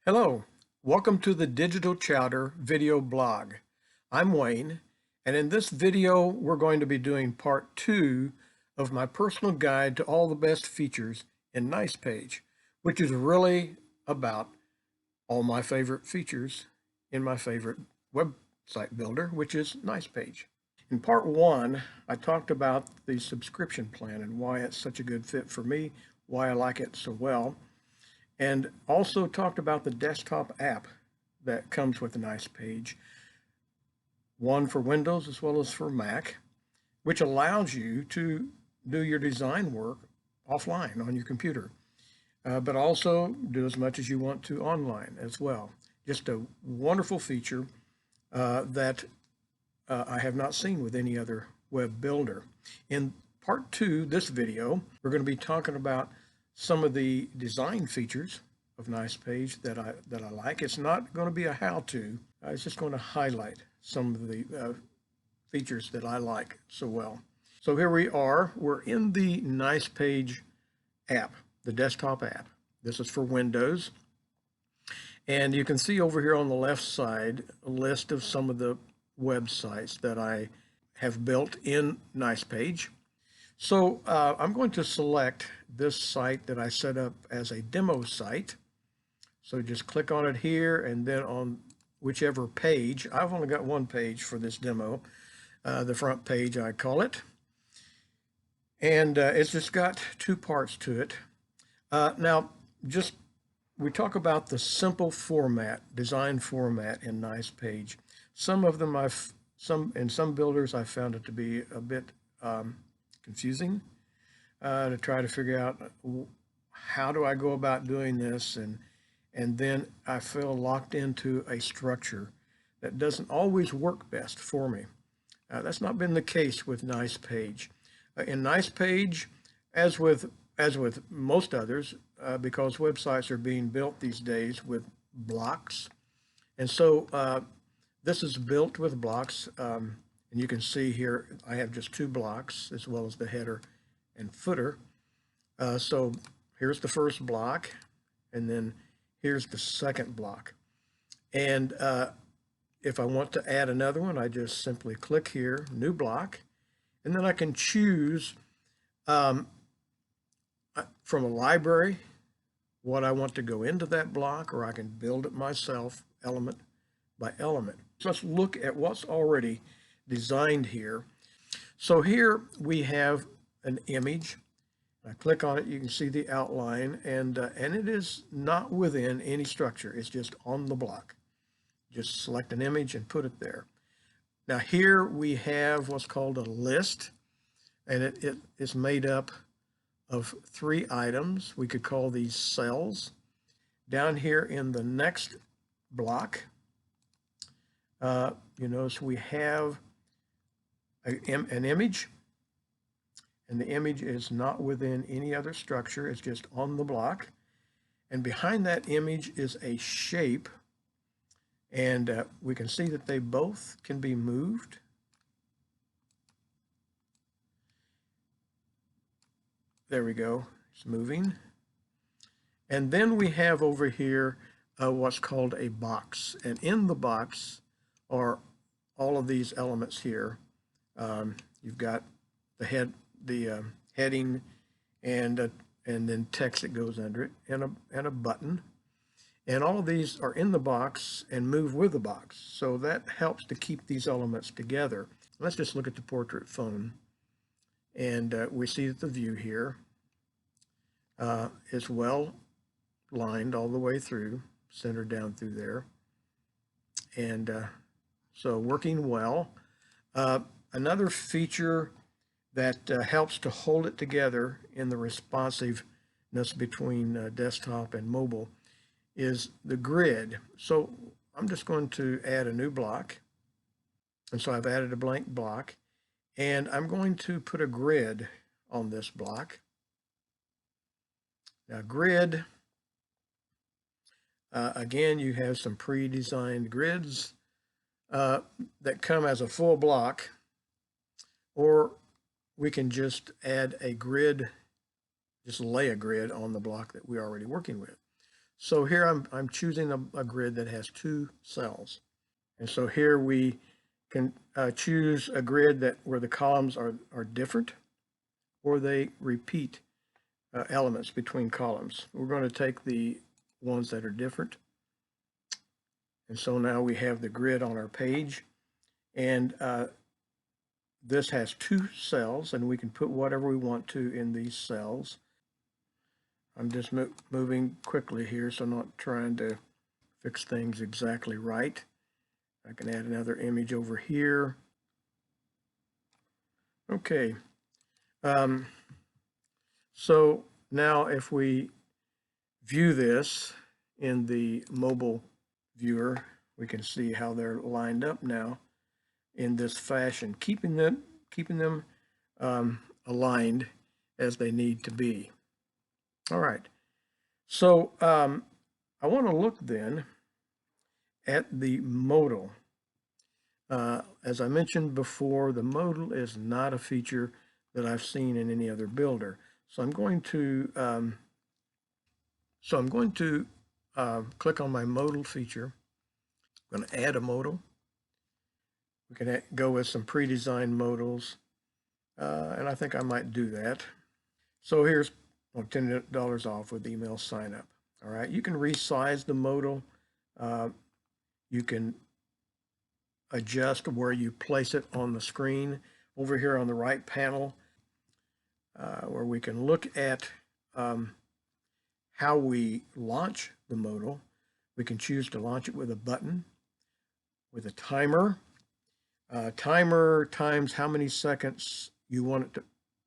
Hello, welcome to the Digital Chowder video blog. I'm Wayne, and in this video we're going to be doing part 2 of my personal guide to all the best features in Nicepage, which is really about all my favorite features in my favorite website builder, which is Nicepage. In part 1, I talked about the subscription plan and why it's such a good fit for me, why I like it so well, and also talked about the desktop app that comes with the Nicepage, one for Windows as well as for Mac, which allows you to do your design work offline on your computer, but also do as much as you want to online as well. Just a wonderful feature that I have not seen with any other web builder. In part 2, this video, we're going to be talking about some of the design features of Nicepage that I like. It's not going to be a how-to. It's just going to highlight some of the features that I like so well. So here we are. We're in the Nicepage app, the desktop app. This is for Windows. And you can see over here on the left side a list of some of the websites that I have built in Nicepage. So I'm going to select this site that I set up as a demo site. So just click on it here, and then on whichever page. I've only got one page for this demo, the front page I call it. And it's just got two parts to it. Now, we talk about the simple format, design format in Nicepage. Some of them in some builders I found it to be a bit confusing to try to figure out how do I go about doing this, and then I feel locked into a structure that doesn't always work best for me. That's not been the case with Nicepage. In Nicepage, as with most others, because websites are being built these days with blocks, and so this is built with blocks. And you can see here I have just two blocks as well as the header and footer. So here's the first block, and then here's the second block. And if I want to add another one, I just simply click here, new block, and then I can choose from a library what I want to go into that block, or I can build it myself element by element. So let's look at what's already designed here. So here we have an image. I click on it, you can see the outline, and it is not within any structure. It's just on the block. Just select an image and put it there. Now here we have what's called a list, and it is made up of 3 items. We could call these cells. Down here in the next block, you notice we have an image, and the image is not within any other structure. It's just on the block. And behind that image is a shape, and we can see that they both can be moved. There we go, it's moving. And then we have over here what's called a box, and in the box are all of these elements here. You've got the heading, and then text that goes under it, and a button. And all of these are in the box and move with the box. So that helps to keep these elements together. Let's just look at the portrait phone. And we see that the view here is well lined all the way through, centered down through there. And so working well. Another feature that helps to hold it together in the responsiveness between desktop and mobile is the grid. So I'm just going to add a new block. And so I've added a blank block, and I'm going to put a grid on this block. Now grid, again, you have some pre-designed grids that come as a full block, or we can just add a grid, just lay a grid on the block that we're already working with. So here I'm choosing a grid that has 2 cells. And so here we can choose a grid that where the columns are different or they repeat elements between columns. We're going to take the ones that are different. And so now we have the grid on our page, and this has 2 cells, and we can put whatever we want to in these cells. I'm just moving quickly here, so I'm not trying to fix things exactly right. I can add another image over here. Okay. So now if we view this in the mobile viewer, we can see how they're lined up now in this fashion, keeping them aligned as they need to be. All right. So I want to look then at the modal. As I mentioned before, the modal is not a feature that I've seen in any other builder. So I'm going to click on my modal feature. I'm going to add a modal. We can go with some pre-designed modals, and I think I might do that. So here's $10 off with email sign up. All right, you can resize the modal. You can adjust where you place it on the screen. Over here on the right panel, where we can look at how we launch the modal. We can choose to launch it with a button, with a timer. Timer times how many seconds you want it to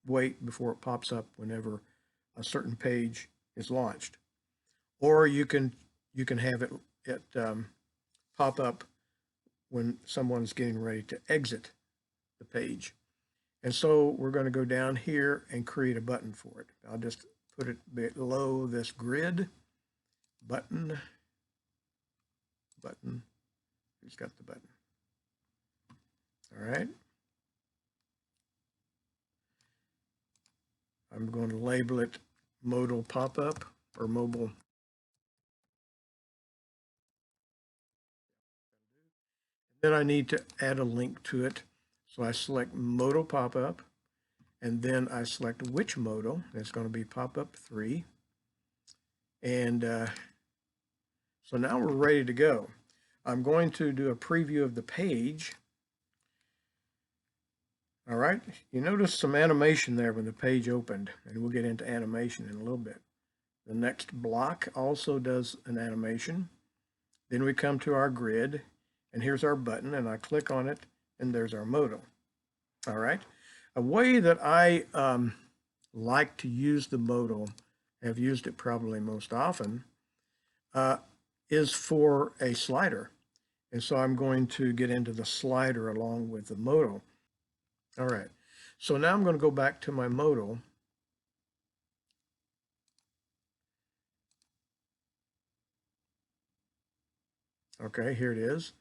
wait before it pops up whenever a certain page is launched. Or you can have it pop up when someone's getting ready to exit the page. And so we're going to go down here and create a button for it. I'll just put it below this grid. Button. Who's got the button? All right. I'm going to label it modal pop-up or mobile. Then I need to add a link to it. So I select modal pop-up, and then I select which modal. It's going to be pop-up 3. And so now we're ready to go. I'm going to do a preview of the page. All right, you notice some animation there when the page opened, and we'll get into animation in a little bit. The next block also does an animation. Then we come to our grid, and here's our button, and I click on it, and there's our modal. All right, a way that I like to use the modal, have used it probably most often, is for a slider. And so I'm going to get into the slider along with the modal. All right, so now I'm going to go back to my modal. Okay, here it is.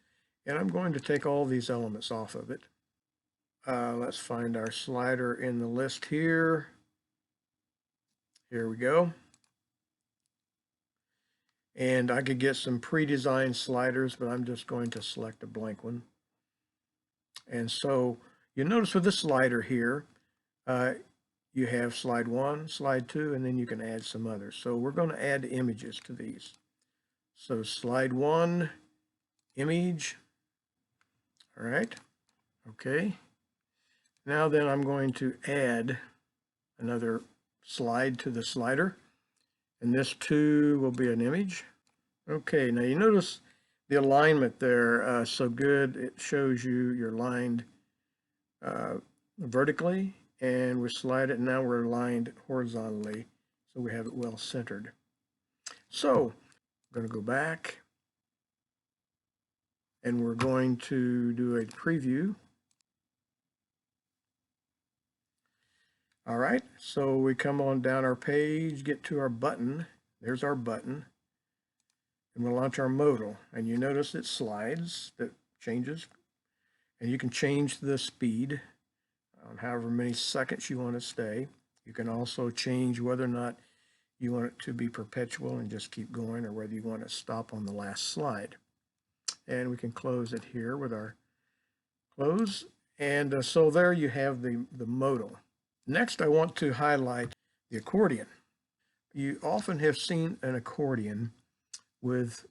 And I'm going to take all these elements off of it. Let's find our slider in the list here. Here we go. And I could get some pre-designed sliders, but I'm just going to select a blank one. And so you notice with this slider here, you have slide 1, slide 2, and then you can add some others. So we're going to add images to these. So slide 1, image. All right. Okay. Now then I'm going to add another slide to the slider. And this too will be an image. Okay, now you notice the alignment there, so good. It shows you're lined vertically, and we slide it, and now we're aligned horizontally, so we have it well centered. So I'm going to go back, and we're going to do a preview. All right, so we come on down our page, get to our button. There's our button. And we'll launch our modal. And you notice it slides, that changes. And you can change the speed on however many seconds you want to stay. You can also change whether or not you want it to be perpetual and just keep going, or whether you want to stop on the last slide. And we can close it here with our close. And so there you have the modal. Next, I want to highlight the accordion. You often have seen an accordion with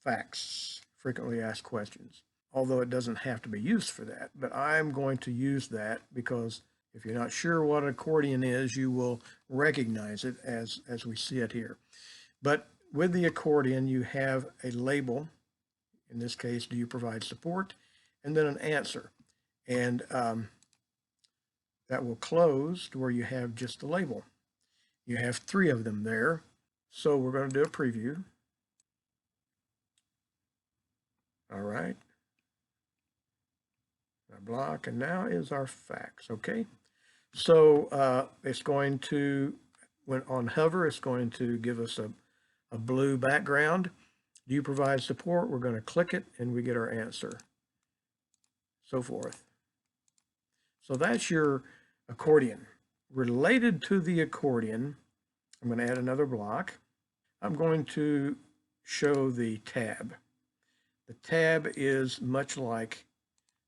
facts, frequently asked questions, although it doesn't have to be used for that. But I'm going to use that because if you're not sure what an accordion is, you will recognize it as we see it here. But with the accordion, you have a label. In this case, do you provide support? And then an answer. And that will close to where you have just the label. You have 3 of them there. So we're going to do a preview. All right. Our block, and now is our facts. Okay. So it's going to, when on hover, it's going to give us a blue background. Do you provide support? We're going to click it and we get our answer. So forth. So that's your accordion. Related to the accordion, I'm going to add another block. I'm going to show the tab. The tab is much like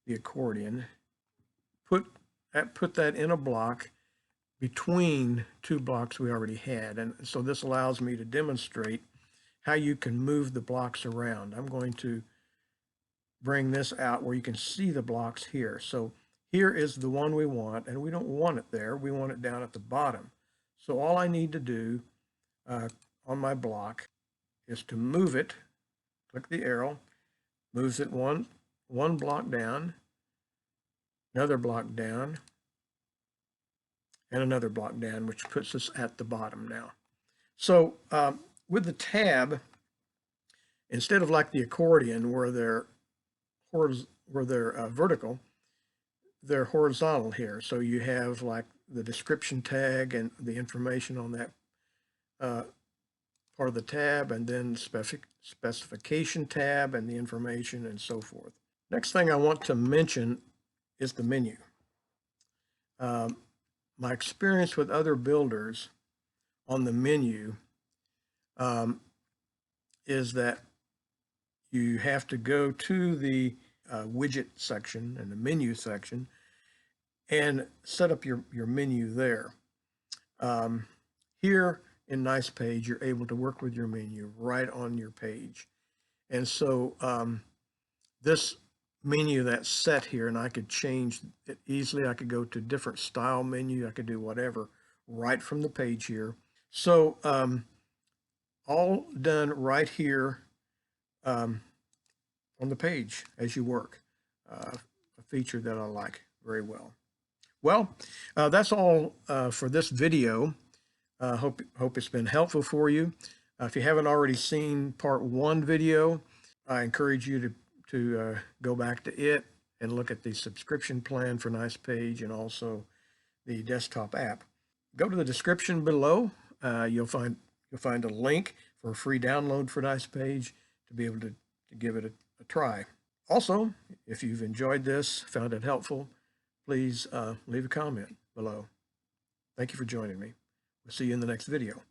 the accordion. Put that in a block between 2 blocks we already had. And so this allows me to demonstrate how you can move the blocks around. I'm going to bring this out where you can see the blocks here. So here is the one we want, and we don't want it there. We want it down at the bottom. So all I need to do on my block is to move it, click the arrow, moves it one block down, another block down, and another block down, which puts us at the bottom now. So with the tab, instead of like the accordion where they're vertical, they're horizontal here. So you have like the description tag and the information on that part of the tab, and then specification tab and the information and so forth. Next thing I want to mention is the menu. My experience with other builders on the menu is that you have to go to the widget section and the menu section and set up your menu there. Here in Nicepage, you're able to work with your menu right on your page. And so this menu that's set here, and I could change it easily. I could go to different style menu. I could do whatever right from the page here. So all done right here on the page as you work. A feature that I like very well. Well, that's all for this video. Hope it's been helpful for you. If you haven't already seen part 1 video, I encourage you to go back to it and look at the subscription plan for Nicepage and also the desktop app. Go to the description below. You'll find a link for a free download for Nicepage to be able to give it a try. Also, if you've enjoyed this, found it helpful, please leave a comment below. Thank you for joining me. We'll see you in the next video.